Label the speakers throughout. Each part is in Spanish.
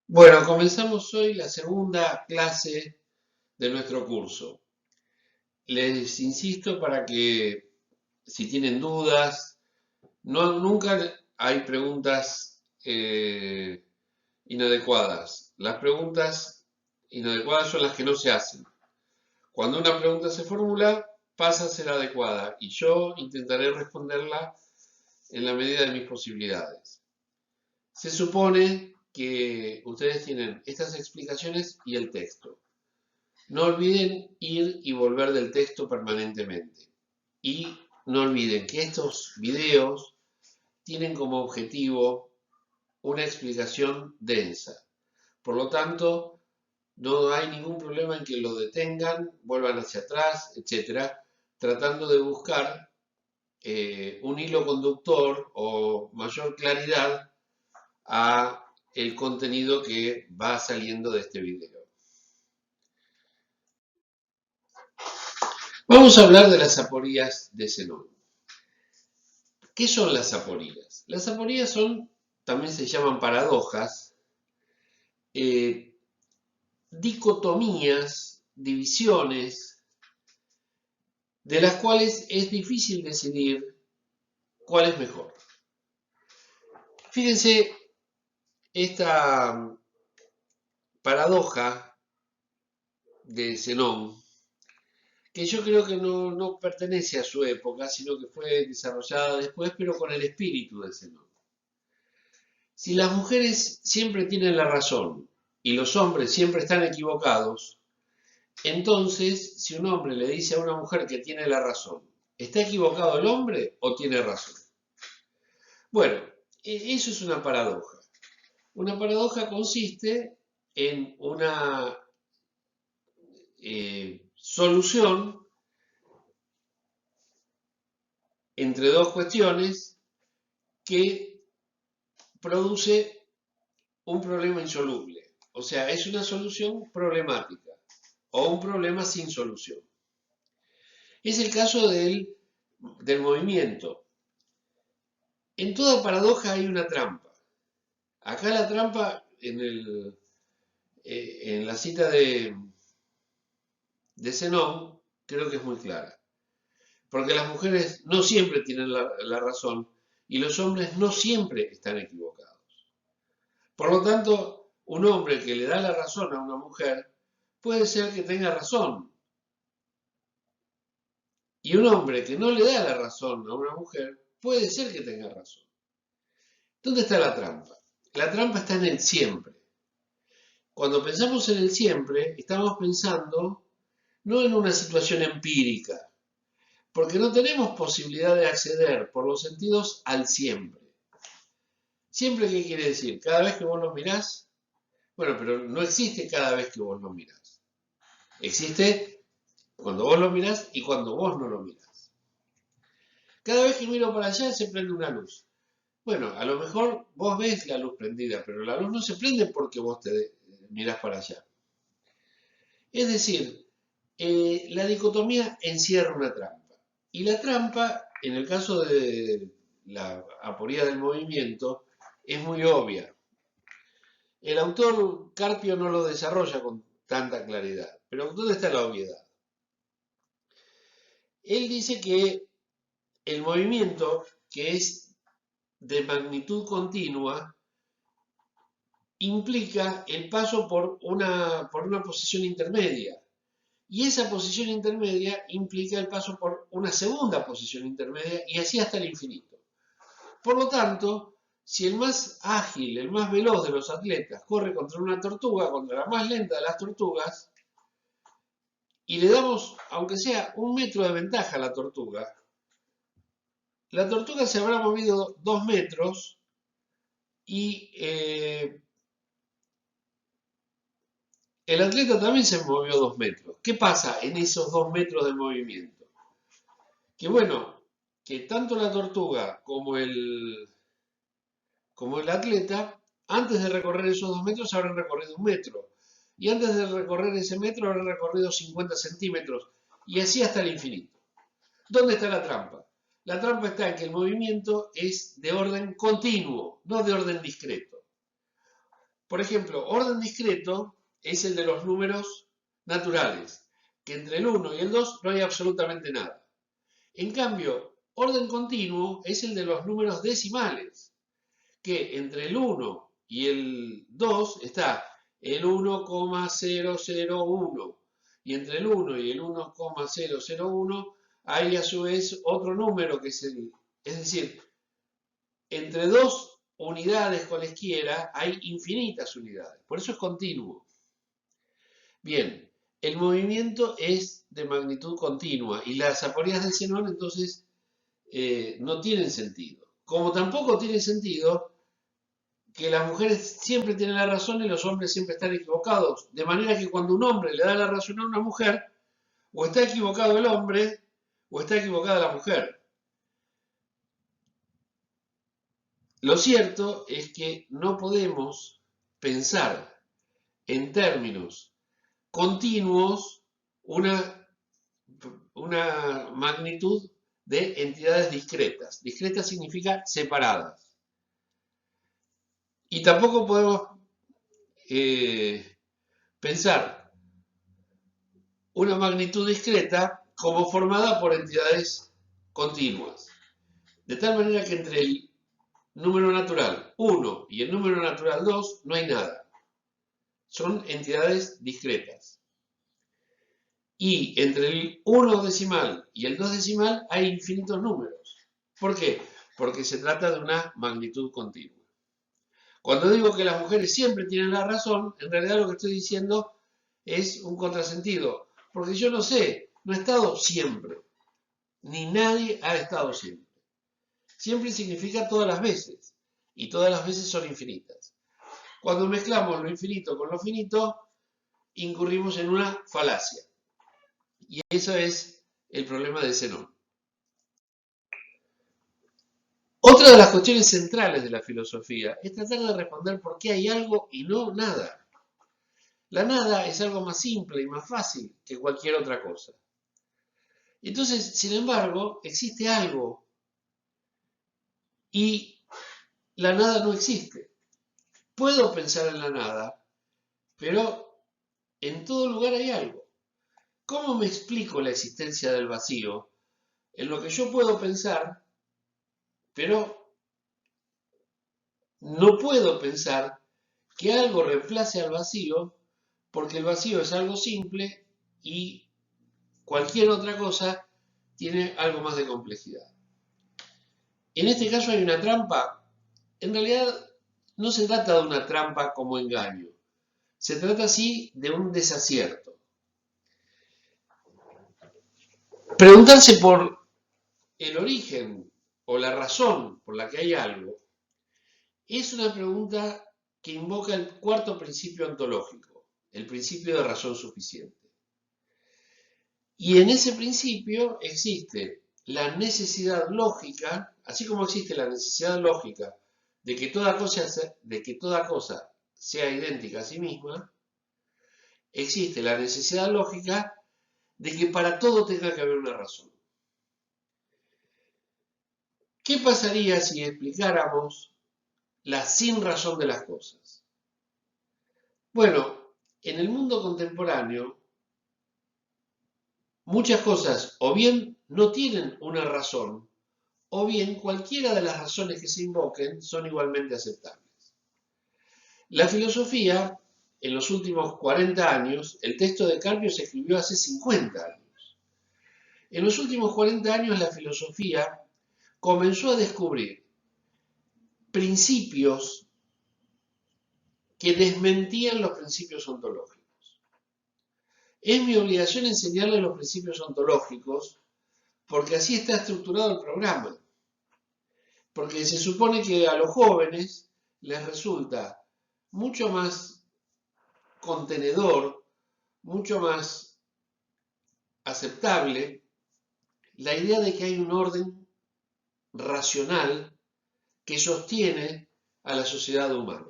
Speaker 1: Bueno, comenzamos hoy la segunda clase de nuestro curso. Les insisto para que si tienen dudas, nunca hay preguntas inadecuadas. Las preguntas inadecuadas son las que no se hacen. Cuando una pregunta se formula, pasa a ser adecuada y yo intentaré responderla en la medida de mis posibilidades. Se supone que ustedes tienen estas explicaciones y el texto. No olviden ir y volver del texto permanentemente. Y no olviden que estos videos tienen como objetivo una explicación densa. Por lo tanto, no hay ningún problema en que lo detengan, vuelvan hacia atrás, etcétera, tratando de buscar un hilo conductor o mayor claridad a el contenido que va saliendo de este video. Vamos a hablar de las aporías de Zenón. ¿Qué son las aporías? Las aporías son, también se llaman paradojas, eh, dicotomías, divisiones, de las cuales es difícil decidir cuál es mejor. Fíjense esta paradoja de Zenón, que yo creo que no pertenece a su época, sino que fue desarrollada después, pero con el espíritu de Zenón. Si las mujeres siempre tienen la razón y los hombres siempre están equivocados, entonces si un hombre le dice a una mujer que tiene la razón, ¿está equivocado el hombre o tiene razón? Bueno, eso es una paradoja. Una paradoja consiste en una solución entre dos cuestiones que produce un problema insoluble. O sea, es una solución problemática o un problema sin solución. Es el caso del movimiento. En toda paradoja hay una trampa. Acá la trampa en la cita de Zenón creo que es muy clara. Porque las mujeres no siempre tienen la razón y los hombres no siempre están equivocados. Por lo tanto, un hombre que le da la razón a una mujer puede ser que tenga razón. Y un hombre que no le da la razón a una mujer puede ser que tenga razón. ¿Dónde está la trampa? La trampa está en el siempre. Cuando pensamos en el siempre, estamos pensando no en una situación empírica, porque no tenemos posibilidad de acceder por los sentidos al siempre. ¿Siempre qué quiere decir? Cada vez que vos lo mirás, bueno, pero no existe cada vez que vos lo mirás. Existe cuando vos lo mirás y cuando vos no lo mirás. Cada vez que miro para allá se prende una luz. Bueno, a lo mejor vos ves la luz prendida, pero la luz no se prende porque vos te mirás para allá. Es decir, la dicotomía encierra una trampa. Y la trampa, en el caso de la aporía del movimiento, es muy obvia. El autor Carpio no lo desarrolla con tanta claridad, pero ¿dónde está la obviedad? Él dice que el movimiento, que es de magnitud continua, implica el paso por una posición intermedia. Y esa posición intermedia implica el paso por una segunda posición intermedia y así hasta el infinito. Por lo tanto, si el más ágil, el más veloz de los atletas corre contra una tortuga, contra la más lenta de las tortugas, y le damos, aunque sea 1 metro de ventaja a la tortuga se habrá movido 2 metros y el atleta también se movió 2 metros. ¿Qué pasa en esos 2 metros de movimiento? Que bueno, que tanto la tortuga como el atleta, antes de recorrer esos 2 metros, habrán recorrido 1 metro. Y antes de recorrer ese metro, habrán recorrido 50 centímetros. Y así hasta el infinito. ¿Dónde está la trampa? La trampa está en que el movimiento es de orden continuo, no de orden discreto. Por ejemplo, orden discreto es el de los números naturales, que entre el 1 y el 2 no hay absolutamente nada. En cambio, orden continuo es el de los números decimales, que entre el 1 y el 2 está el 1,001 y entre el 1 y el 1,001 hay a su vez otro número que es es decir, entre dos unidades cualesquiera hay infinitas unidades, por eso es continuo. Bien, el movimiento es de magnitud continua y las aporías del Zenón entonces no tienen sentido. Como tampoco tiene sentido que las mujeres siempre tienen la razón y los hombres siempre están equivocados. De manera que cuando un hombre le da la razón a una mujer, o está equivocado el hombre, o está equivocada la mujer. Lo cierto es que no podemos pensar en términos continuos una magnitud de entidades discretas. Discretas significa separadas. Y tampoco podemos pensar una magnitud discreta como formada por entidades continuas. De tal manera que entre el número natural 1 y el número natural 2 no hay nada. Son entidades discretas. Y entre el 1 decimal y el 2 decimal hay infinitos números. ¿Por qué? Porque se trata de una magnitud continua. Cuando digo que las mujeres siempre tienen la razón, en realidad lo que estoy diciendo es un contrasentido. Porque yo no sé, no he estado siempre. Ni nadie ha estado siempre. Siempre significa todas las veces. Y todas las veces son infinitas. Cuando mezclamos lo infinito con lo finito, incurrimos en una falacia. Y eso es el problema de Zenón. Otra de las cuestiones centrales de la filosofía es tratar de responder por qué hay algo y no nada. La nada es algo más simple y más fácil que cualquier otra cosa. Entonces, sin embargo, existe algo y la nada no existe. Puedo pensar en la nada, pero en todo lugar hay algo. ¿Cómo me explico la existencia del vacío? En lo que yo puedo pensar, pero no puedo pensar que algo reemplace al vacío, porque el vacío es algo simple y cualquier otra cosa tiene algo más de complejidad. En este caso hay una trampa. En realidad no se trata de una trampa como engaño. Se trata sí de un desacierto. Preguntarse por el origen o la razón por la que hay algo es una pregunta que invoca el cuarto principio ontológico, el principio de razón suficiente. Y en ese principio existe la necesidad lógica, así como existe la necesidad lógica de que toda cosa sea idéntica a sí misma, existe la necesidad lógica de que para todo tenga que haber una razón. ¿Qué pasaría si explicáramos la sin razón de las cosas? Bueno, en el mundo contemporáneo, muchas cosas o bien no tienen una razón, o bien cualquiera de las razones que se invoquen son igualmente aceptables. La filosofía, en los últimos 40 años, el texto de Carpio se escribió hace 50 años. En los últimos 40 años la filosofía comenzó a descubrir principios que desmentían los principios ontológicos. Es mi obligación enseñarles los principios ontológicos porque así está estructurado el programa. Porque se supone que a los jóvenes les resulta mucho más contenedor, mucho más aceptable la idea de que hay un orden racional que sostiene a la sociedad humana.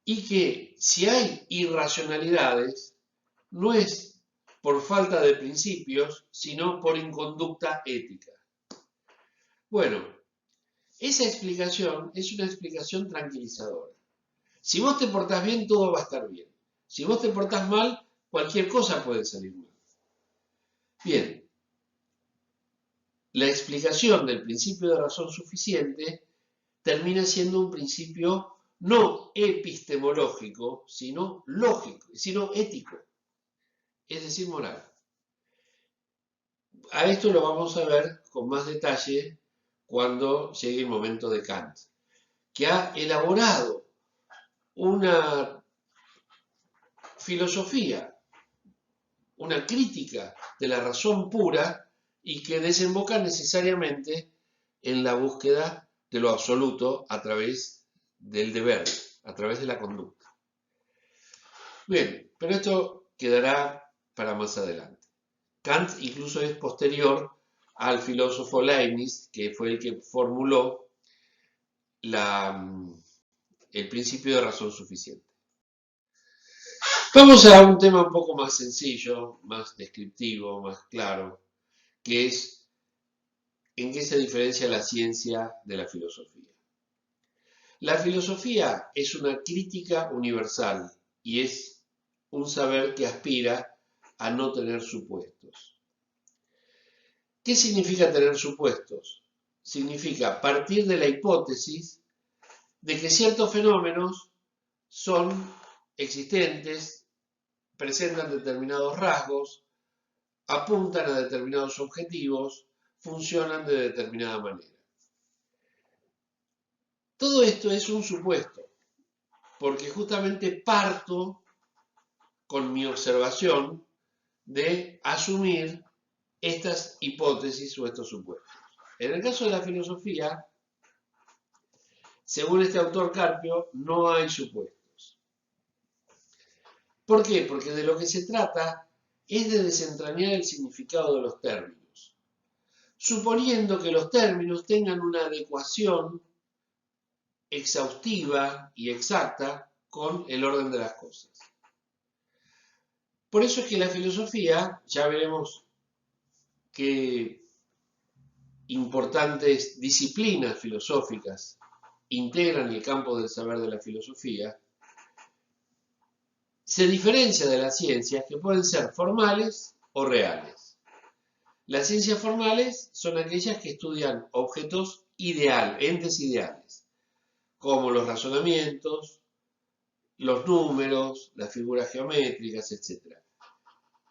Speaker 1: Y que si hay irracionalidades, no es por falta de principios, sino por inconducta ética. Bueno, esa explicación es una explicación tranquilizadora. Si vos te portás bien, todo va a estar bien. Si vos te portás mal, cualquier cosa puede salir mal. Bien, la explicación del principio de razón suficiente termina siendo un principio no epistemológico, sino lógico, sino ético, es decir, moral. A esto lo vamos a ver con más detalle cuando llegue el momento de Kant, que ha elaborado una filosofía, una crítica de la razón pura y que desemboca necesariamente en la búsqueda de lo absoluto a través del deber, a través de la conducta. Bien, pero esto quedará para más adelante. Kant incluso es posterior al filósofo Leibniz, que fue el que formuló el principio de razón suficiente. Vamos a un tema un poco más sencillo, más descriptivo, más claro, que es en qué se diferencia la ciencia de la filosofía. La filosofía es una crítica universal y es un saber que aspira a no tener supuestos. ¿Qué significa tener supuestos? Significa partir de la hipótesis de que ciertos fenómenos son existentes, presentan determinados rasgos, apuntan a determinados objetivos, funcionan de determinada manera. Todo esto es un supuesto, porque justamente parto con mi observación de asumir estas hipótesis o estos supuestos. En el caso de la filosofía, según este autor Carpio, no hay supuestos. ¿Por qué? Porque de lo que se trata es de desentrañar el significado de los términos, suponiendo que los términos tengan una adecuación exhaustiva y exacta con el orden de las cosas. Por eso es que la filosofía, ya veremos qué importantes disciplinas filosóficas integran el campo del saber de la filosofía, se diferencia de las ciencias que pueden ser formales o reales. Las ciencias formales son aquellas que estudian objetos entes ideales, como los razonamientos, los números, las figuras geométricas, etc.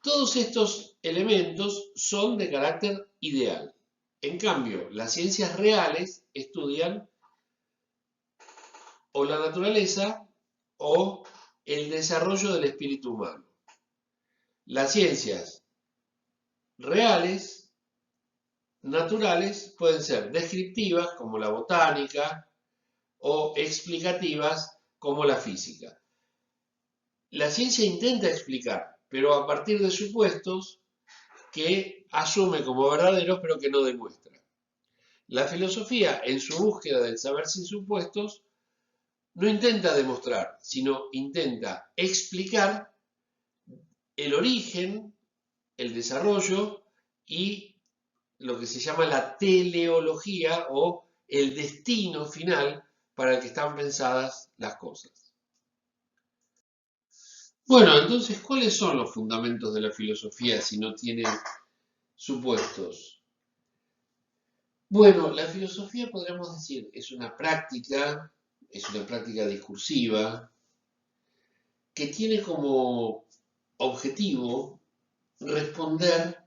Speaker 1: Todos estos elementos son de carácter ideal. En cambio, las ciencias reales estudian o la naturaleza o el desarrollo del espíritu humano. Las ciencias reales, naturales, pueden ser descriptivas, como la botánica, o explicativas, como la física. La ciencia intenta explicar, pero a partir de supuestos que asume como verdaderos, pero que no demuestra. La filosofía, en su búsqueda del saber sin supuestos, no intenta demostrar, sino intenta explicar el origen, el desarrollo y lo que se llama la teleología o el destino final para el que están pensadas las cosas. Bueno, entonces, ¿cuáles son los fundamentos de la filosofía si no tienen supuestos? Bueno, la filosofía podríamos decir es una práctica discursiva que tiene como objetivo responder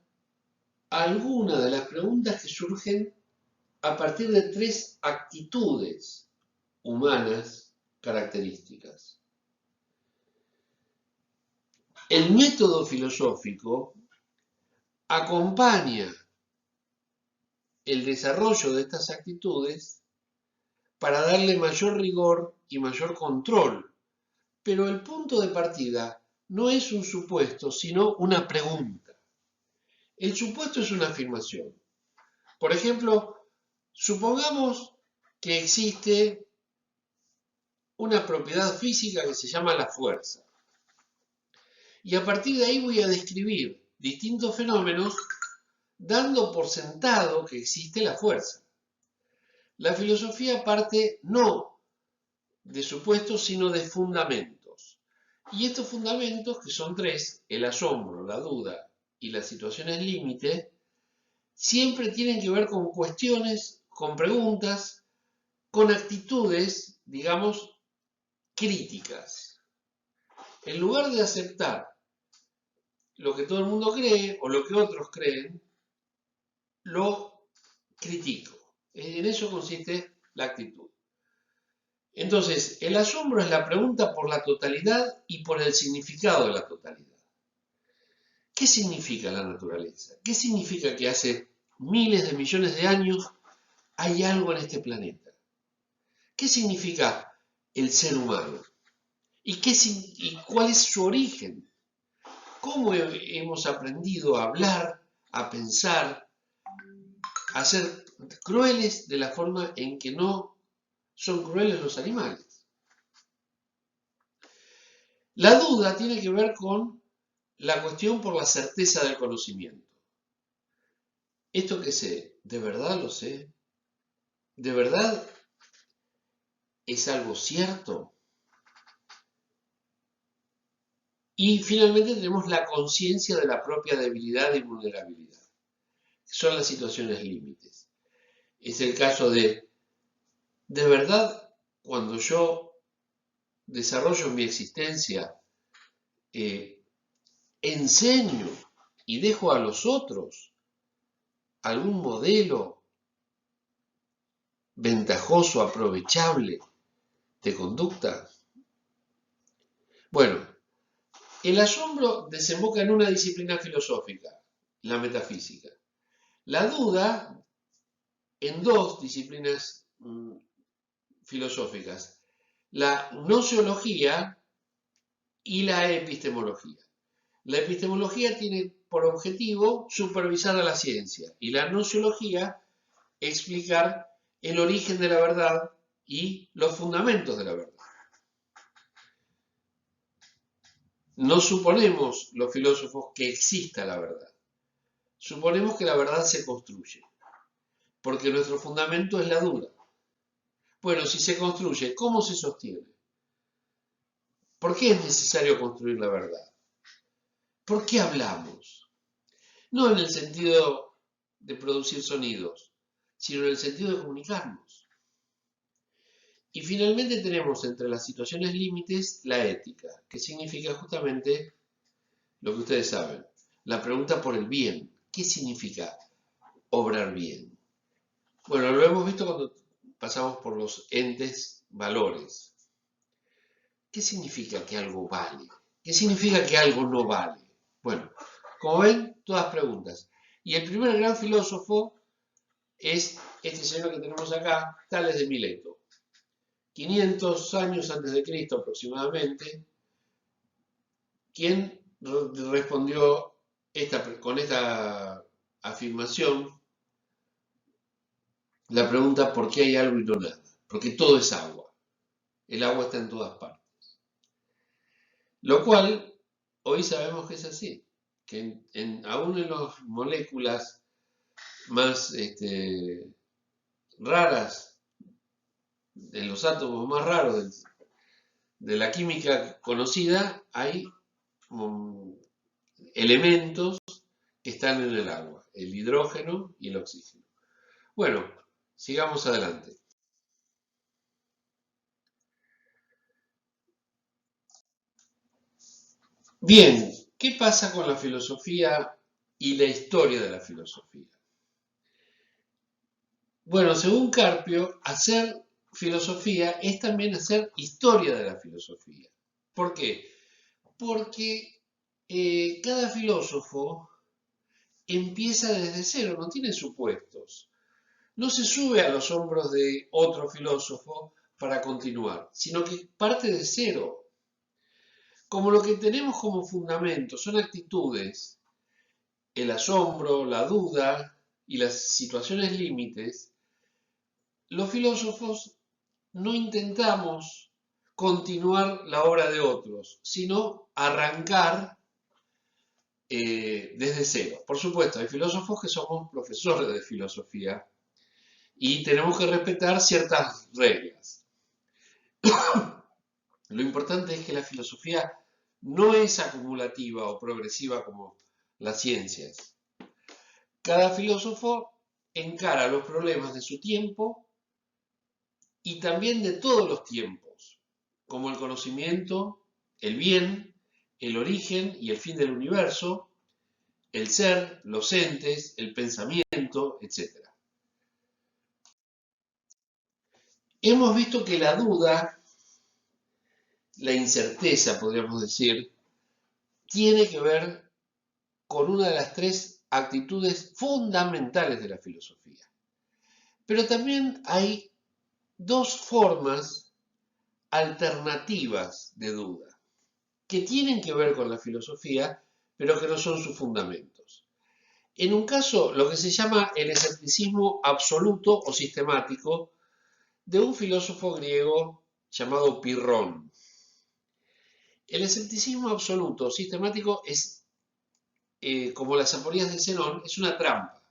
Speaker 1: a alguna de las preguntas que surgen a partir de tres actitudes humanas características. El método filosófico acompaña el desarrollo de estas actitudes para darle mayor rigor y mayor control, pero el punto de partida no es un supuesto, sino una pregunta. El supuesto es una afirmación. Por ejemplo, supongamos que existe una propiedad física que se llama la fuerza. Y a partir de ahí voy a describir distintos fenómenos dando por sentado que existe la fuerza. La filosofía parte no de supuestos, sino de fundamentos. Y estos fundamentos, que son tres, el asombro, la duda y las situaciones límite, siempre tienen que ver con cuestiones, con preguntas, con actitudes, digamos, críticas. En lugar de aceptar lo que todo el mundo cree o lo que otros creen, lo critico. En eso consiste la actitud. Entonces, el asombro es la pregunta por la totalidad y por el significado de la totalidad. ¿Qué significa la naturaleza? ¿Qué significa que hace miles de millones de años hay algo en este planeta? ¿Qué significa el ser humano? ¿Y cuál es su origen? ¿Cómo hemos aprendido a hablar, a pensar, a ser crueles de la forma en que no son crueles los animales? La duda tiene que ver con la cuestión por la certeza del conocimiento. ¿Esto que sé, de verdad lo sé? ¿De verdad es algo cierto? Y finalmente tenemos la conciencia de la propia debilidad y vulnerabilidad, que son las situaciones límites. Es el caso de verdad, cuando yo desarrollo mi existencia, enseño y dejo a los otros algún modelo ventajoso, aprovechable de conducta. Bueno, el asombro desemboca en una disciplina filosófica, la metafísica. La duda en dos disciplinas filosóficas, la gnoseología y la epistemología. La epistemología tiene por objetivo supervisar a la ciencia y la gnoseología explicar el origen de la verdad y los fundamentos de la verdad. No suponemos los filósofos que exista la verdad. Suponemos que la verdad se construye, porque nuestro fundamento es la duda. Bueno, si se construye, ¿cómo se sostiene? ¿Por qué es necesario construir la verdad? ¿Por qué hablamos? No en el sentido de producir sonidos, sino en el sentido de comunicarnos. Y finalmente tenemos entre las situaciones límites la ética, que significa justamente lo que ustedes saben, la pregunta por el bien. ¿Qué significa obrar bien? Bueno, lo hemos visto cuando pasamos por los entes valores. ¿Qué significa que algo vale? ¿Qué significa que algo no vale? Bueno, como ven, todas preguntas. Y el primer gran filósofo es este señor que tenemos acá, Tales de Mileto. 500 años antes de Cristo aproximadamente, quien respondió con esta afirmación la pregunta ¿por qué hay algo y no nada? Porque todo es agua. El agua está en todas partes. Lo cual hoy sabemos que es así, que aún en las moléculas más raras, en los átomos más raros de la química conocida, hay elementos que están en el agua, el hidrógeno y el oxígeno. Bueno, sigamos adelante. Bien, ¿qué pasa con la filosofía y la historia de la filosofía? Bueno, según Carpio, hacer filosofía es también hacer historia de la filosofía. ¿Por qué? Porque cada filósofo empieza desde cero, no tiene supuestos. No se sube a los hombros de otro filósofo para continuar, sino que parte de cero. Como lo que tenemos como fundamento son actitudes, el asombro, la duda y las situaciones límites, los filósofos no intentamos continuar la obra de otros, sino arrancar desde cero. Por supuesto, hay filósofos que somos profesores de filosofía y tenemos que respetar ciertas reglas. Lo importante es que la filosofía no es acumulativa o progresiva como las ciencias. Cada filósofo encara los problemas de su tiempo y también de todos los tiempos, como el conocimiento, el bien, el origen y el fin del universo, el ser, los entes, el pensamiento, etc. Hemos visto que la duda, la incerteza, podríamos decir, tiene que ver con una de las tres actitudes fundamentales de la filosofía. Pero también hay dos formas alternativas de duda, que tienen que ver con la filosofía, pero que no son sus fundamentos. En un caso, lo que se llama el escepticismo absoluto o sistemático de un filósofo griego llamado Pirrón. El escepticismo absoluto o sistemático es, como las aporías de Zenón, es una trampa.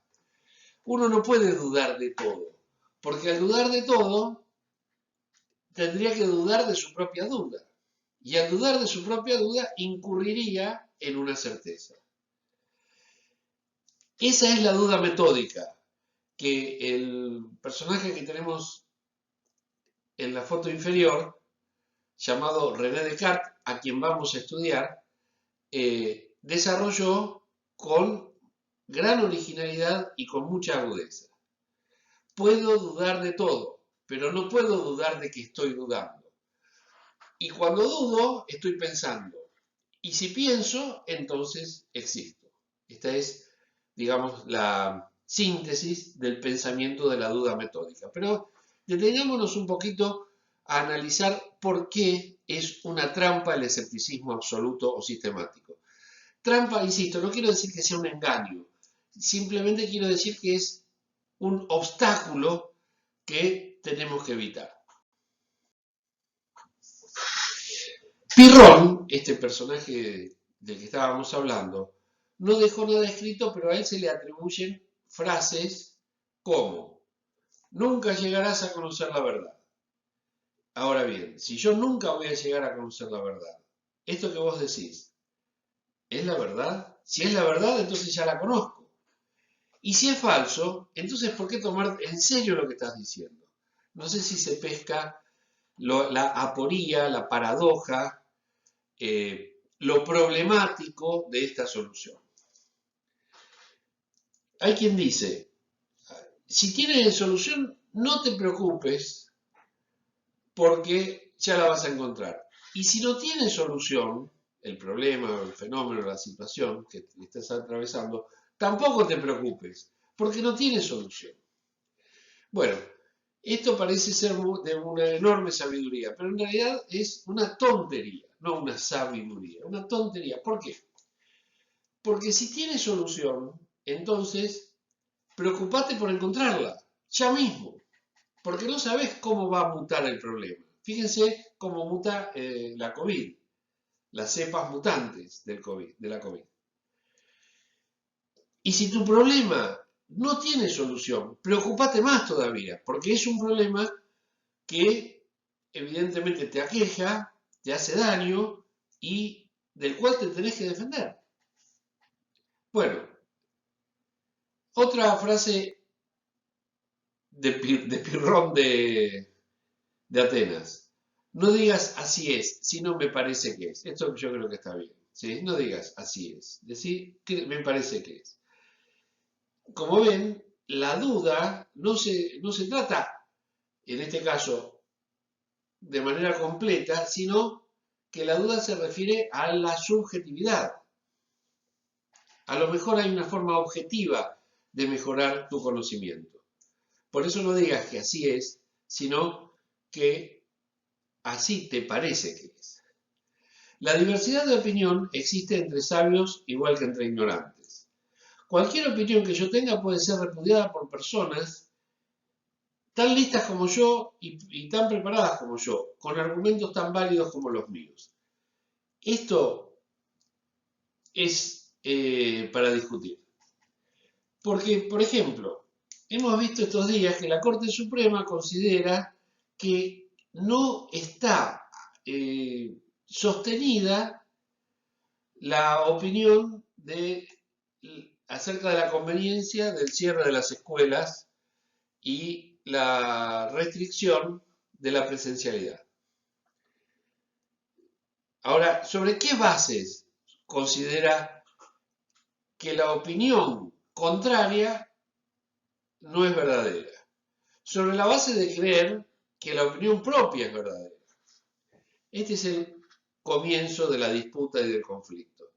Speaker 1: Uno no puede dudar de todo, porque al dudar de todo, tendría que dudar de su propia duda. Y al dudar de su propia duda, incurriría en una certeza. Esa es la duda metódica, que el personaje que tenemos en la foto inferior, llamado René Descartes, a quien vamos a estudiar, desarrolló con gran originalidad y con mucha agudeza. Puedo dudar de todo, pero no puedo dudar de que estoy dudando. Y cuando dudo, estoy pensando. Y si pienso, entonces existo. Esta es, digamos, la síntesis del pensamiento de la duda metódica. Pero detengámonos un poquito a analizar por qué es una trampa el escepticismo absoluto o sistemático. Trampa, insisto, no quiero decir que sea un engaño, simplemente quiero decir que es un obstáculo que tenemos que evitar. Pirrón, este personaje del que estábamos hablando, no dejó nada escrito, pero a él se le atribuyen frases como: nunca llegarás a conocer la verdad. Ahora bien, si yo nunca voy a llegar a conocer la verdad, esto que vos decís, ¿es la verdad? Si es la verdad, entonces ya la conozco. Y si es falso, entonces ¿por qué tomar en serio lo que estás diciendo? No sé si se pesca la aporía, la paradoja, lo problemático de esta solución. Hay quien dice, si tienes solución, no te preocupes porque ya la vas a encontrar. Y si no tienes solución, el problema, el fenómeno, la situación que estás atravesando, tampoco te preocupes porque no tienes solución. Bueno, esto parece ser de una enorme sabiduría, pero en realidad es una tontería, no una sabiduría, una tontería. ¿Por qué? Porque si tienes solución, entonces preocupate por encontrarla, ya mismo, porque no sabes cómo va a mutar el problema. Fíjense cómo muta la COVID, las cepas mutantes del COVID, de la COVID. Y si tu problema no tiene solución, preocupate más todavía, porque es un problema que evidentemente te aqueja, te hace daño y del cual te tenés que defender. Bueno, otra frase de Pirrón de Atenas. No digas así es, sino me parece que es. Esto yo creo que está bien. ¿Sí? No digas así es. Decir que me parece que es. Como ven, la duda no se trata, en este caso, de manera completa, sino que la duda se refiere a la subjetividad. A lo mejor hay una forma objetiva de mejorar tu conocimiento. Por eso no digas que así es, sino que así te parece que es. La diversidad de opinión existe entre sabios igual que entre ignorantes. Cualquier opinión que yo tenga puede ser repudiada por personas tan listas como yo y tan preparadas como yo, con argumentos tan válidos como los míos. Esto es para discutir. Porque, por ejemplo, hemos visto estos días que la Corte Suprema considera que no está sostenida la opinión acerca de la conveniencia del cierre de las escuelas y la restricción de la presencialidad. Ahora, ¿sobre qué bases considera que la opinión contraria no es verdadera? Sobre la base de creer que la opinión propia es verdadera. Este es el comienzo de la disputa y del conflicto.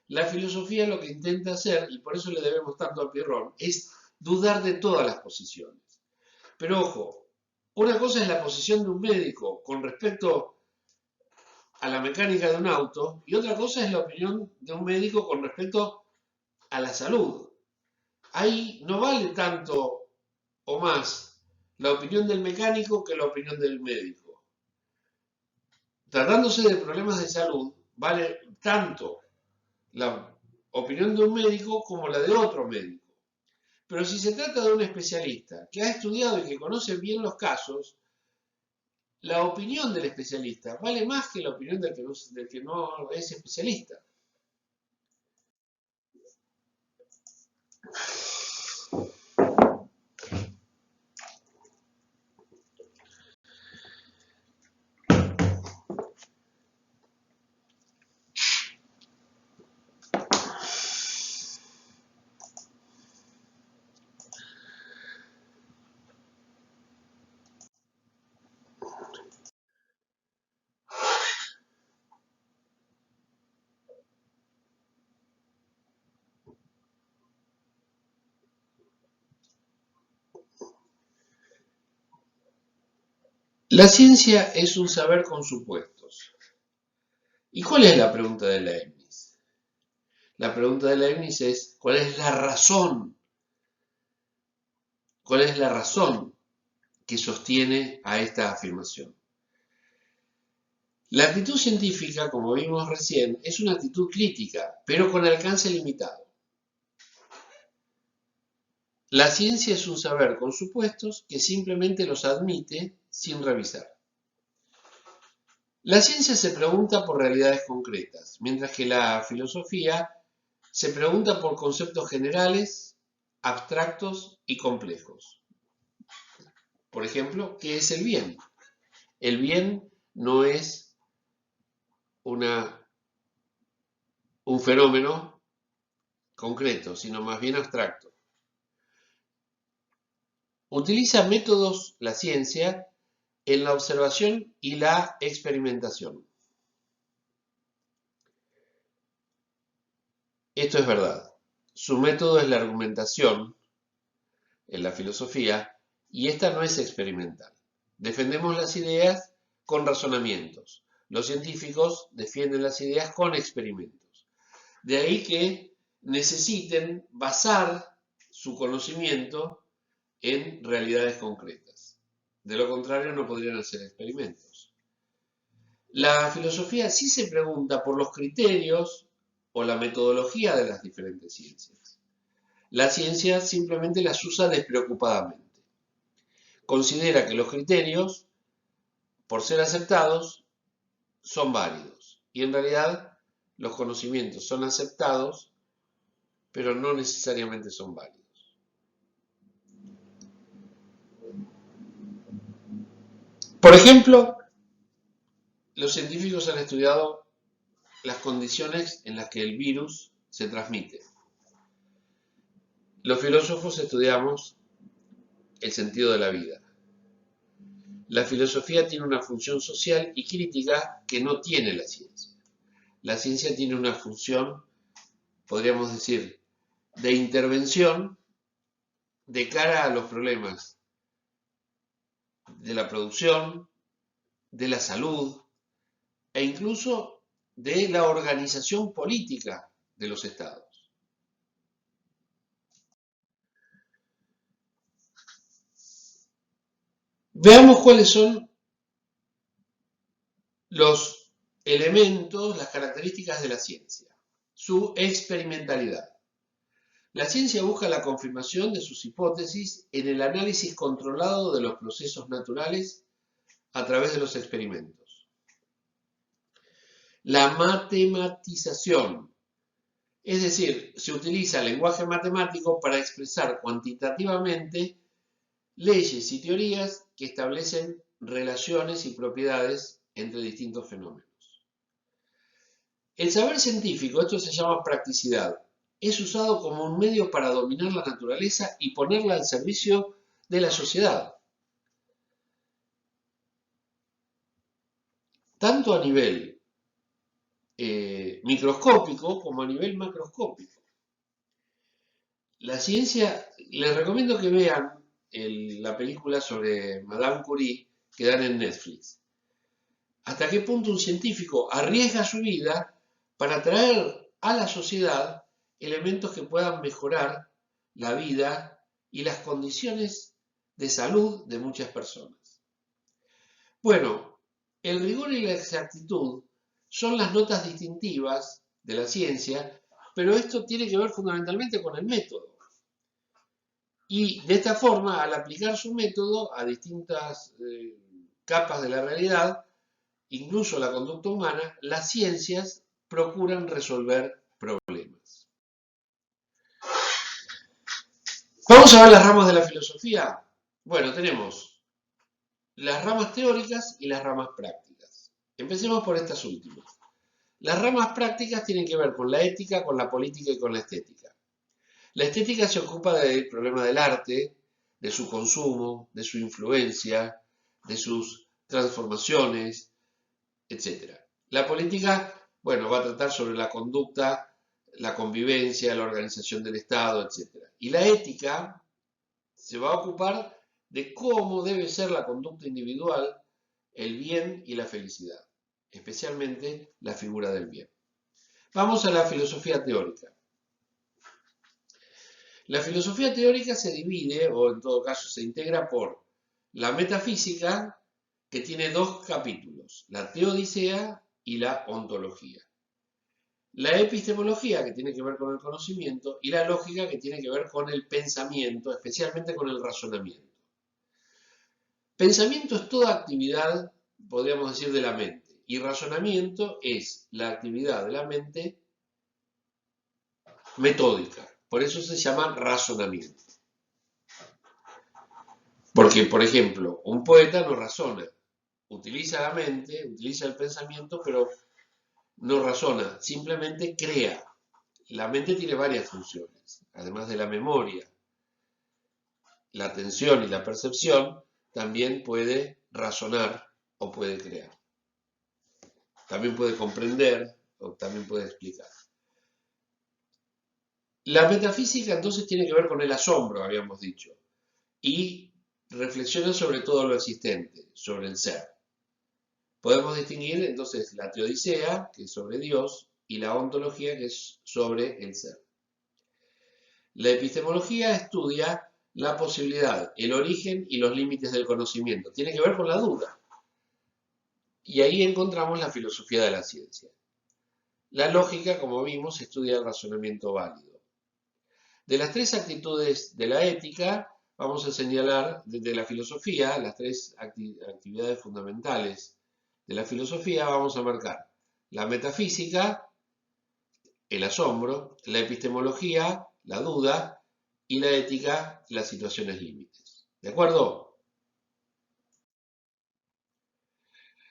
Speaker 1: La filosofía lo que intenta hacer, y por eso le debemos tanto a Pirrón, es dudar de todas las posiciones. Pero ojo, una cosa es la posición de un médico con respecto a la mecánica de un auto y otra cosa es la opinión de un médico con respecto a la salud. Ahí no vale tanto o más la opinión del mecánico que la opinión del médico. Tratándose de problemas de salud, vale tanto la opinión de un médico como la de otro médico. Pero si se trata de un especialista que ha estudiado y que conoce bien los casos, la opinión del especialista vale más que la opinión del que no es especialista. La ciencia es un saber con supuestos. ¿Y cuál es la pregunta de Leibniz? La pregunta de Leibniz es, ¿cuál es la razón? ¿Cuál es la razón que sostiene a esta afirmación? La actitud científica, como vimos recién, es una actitud crítica, pero con alcance limitado. La ciencia es un saber con supuestos que simplemente los admite sin revisar. La ciencia se pregunta por realidades concretas, mientras que la filosofía se pregunta por conceptos generales, abstractos y complejos. Por ejemplo, ¿qué es el bien? El bien no es un fenómeno concreto, sino más bien abstracto. Utiliza métodos, la ciencia, en la observación y la experimentación. Esto es verdad. Su método es la argumentación en la filosofía y esta no es experimental. Defendemos las ideas con razonamientos. Los científicos defienden las ideas con experimentos. De ahí que necesiten basar su conocimiento en realidades concretas. De lo contrario, no podrían hacer experimentos. La filosofía sí se pregunta por los criterios o la metodología de las diferentes ciencias. La ciencia simplemente las usa despreocupadamente. Considera que los criterios, por ser aceptados, son válidos. Y en realidad los conocimientos son aceptados, pero no necesariamente son válidos. Por ejemplo, los científicos han estudiado las condiciones en las que el virus se transmite. Los filósofos estudiamos el sentido de la vida. La filosofía tiene una función social y crítica que no tiene la ciencia. La ciencia tiene una función, podríamos decir, de intervención de cara a los problemas de la producción, de la salud e incluso de la organización política de los estados. Veamos cuáles son los elementos, las características de la ciencia. Su experimentalidad. La ciencia busca la confirmación de sus hipótesis en el análisis controlado de los procesos naturales a través de los experimentos. La matematización, es decir, se utiliza el lenguaje matemático para expresar cuantitativamente leyes y teorías que establecen relaciones y propiedades entre distintos fenómenos. El saber científico, esto se llama practicidad, es usado como un medio para dominar la naturaleza y ponerla al servicio de la sociedad, tanto a nivel microscópico como a nivel macroscópico. La ciencia, les recomiendo que vean la película sobre Madame Curie que dan en Netflix. ¿Hasta qué punto un científico arriesga su vida para traer a la sociedad elementos que puedan mejorar la vida y las condiciones de salud de muchas personas? Bueno, el rigor y la exactitud son las notas distintivas de la ciencia, pero esto tiene que ver fundamentalmente con el método. Y de esta forma, al aplicar su método a distintas capas de la realidad, incluso la conducta humana, las ciencias procuran resolver problemas. Vamos a ver las ramas de la filosofía. Bueno, tenemos las ramas teóricas y las ramas prácticas. Empecemos por estas últimas. Las ramas prácticas tienen que ver con la ética, con la política y con la estética. La estética se ocupa del problema del arte, de su consumo, de su influencia, de sus transformaciones, etc. La política, bueno, va a tratar sobre la conducta, la convivencia, la organización del Estado, etc. Y la ética se va a ocupar de cómo debe ser la conducta individual, el bien y la felicidad, especialmente la figura del bien. Vamos a la filosofía teórica. La filosofía teórica se divide, o en todo caso se integra por la metafísica, que tiene dos capítulos, la teodicea y la ontología. La epistemología, que tiene que ver con el conocimiento, y la lógica, que tiene que ver con el pensamiento, especialmente con el razonamiento. Pensamiento es toda actividad, podríamos decir, de la mente, y razonamiento es la actividad de la mente metódica. Por eso se llama razonamiento. Porque, por ejemplo, un poeta no razona, utiliza la mente, utiliza el pensamiento, pero no razona, simplemente crea. La mente tiene varias funciones, además de la memoria. La atención y la percepción también puede razonar o puede crear. También puede comprender o también puede explicar. La metafísica entonces tiene que ver con el asombro, habíamos dicho, y reflexiona sobre todo lo existente, sobre el ser. Podemos distinguir entonces la teodicea, que es sobre Dios, y la ontología, que es sobre el ser. La epistemología estudia la posibilidad, el origen y los límites del conocimiento. Tiene que ver con la duda. Y ahí encontramos la filosofía de la ciencia. La lógica, como vimos, estudia el razonamiento válido. De las tres actitudes de la ética, vamos a señalar desde la filosofía, las tres actividades fundamentales de la filosofía, vamos a marcar la metafísica, el asombro, la epistemología, la duda, y la ética, las situaciones límites. ¿De acuerdo?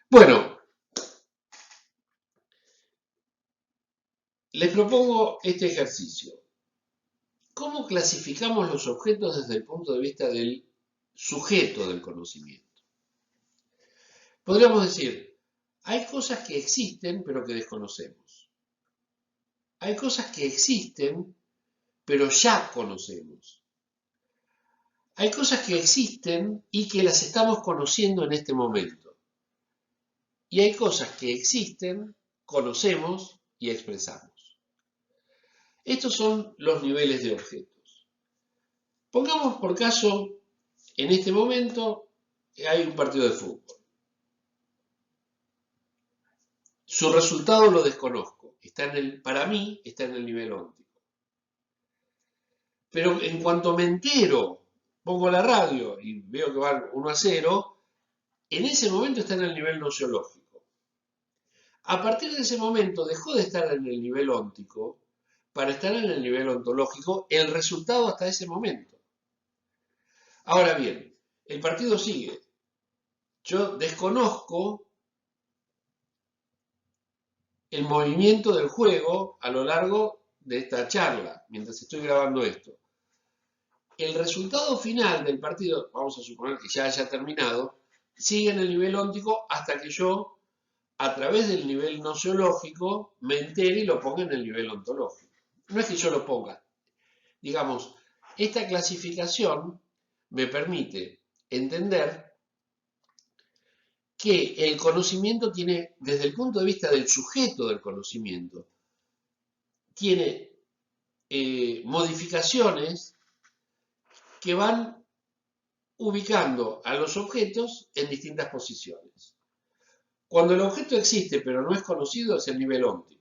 Speaker 1: Bueno, les propongo este ejercicio. ¿Cómo clasificamos los objetos desde el punto de vista del sujeto del conocimiento? Podríamos decir, hay cosas que existen pero que desconocemos. Hay cosas que existen pero ya conocemos. Hay cosas que existen y que las estamos conociendo en este momento. Y hay cosas que existen, conocemos y expresamos. Estos son los niveles de objetos. Pongamos por caso, en este momento hay un partido de fútbol. Su resultado lo desconozco. Para mí está en el nivel óptico. Pero en cuanto me entero, pongo la radio y veo que van 1-0, en ese momento está en el nivel nociológico. A partir de ese momento dejó de estar en el nivel óntico para estar en el nivel ontológico, el resultado hasta ese momento. Ahora bien, el partido sigue. Yo desconozco el movimiento del juego a lo largo de esta charla, mientras estoy grabando esto. El resultado final del partido, vamos a suponer que ya haya terminado, sigue en el nivel óntico hasta que yo, a través del nivel nociológico, me entere y lo ponga en el nivel ontológico. No es que yo lo ponga. Digamos, esta clasificación me permite entender que el conocimiento tiene, desde el punto de vista del sujeto del conocimiento, tiene modificaciones que van ubicando a los objetos en distintas posiciones. Cuando el objeto existe pero no es conocido es el nivel óptico.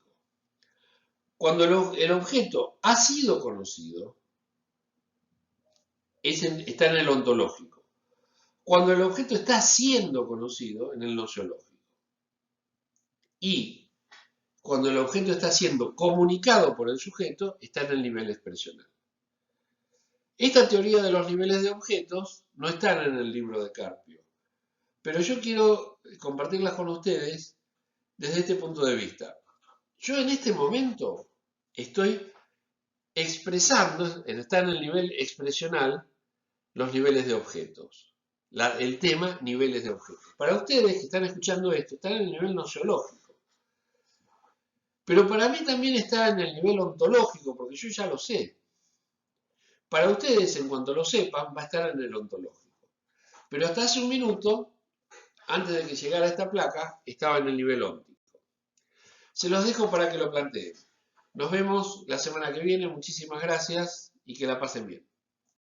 Speaker 1: Cuando el objeto ha sido conocido, está en el ontológico. Cuando el objeto está siendo conocido, en el nociológico. Y cuando el objeto está siendo comunicado por el sujeto, está en el nivel expresional. Esta teoría de los niveles de objetos no está en el libro de Carpio, pero yo quiero compartirlas con ustedes desde este punto de vista. Yo en este momento estoy expresando, está en el nivel expresional, los niveles de objetos. El tema, niveles de objetos. Para ustedes que están escuchando esto, están en el nivel nociológico. Pero para mí también está en el nivel ontológico, porque yo ya lo sé. Para ustedes, en cuanto lo sepan, va a estar en el ontológico. Pero hasta hace un minuto, antes de que llegara esta placa, estaba en el nivel óptico. Se los dejo para que lo planteen. Nos vemos la semana que viene. Muchísimas gracias y que la pasen bien.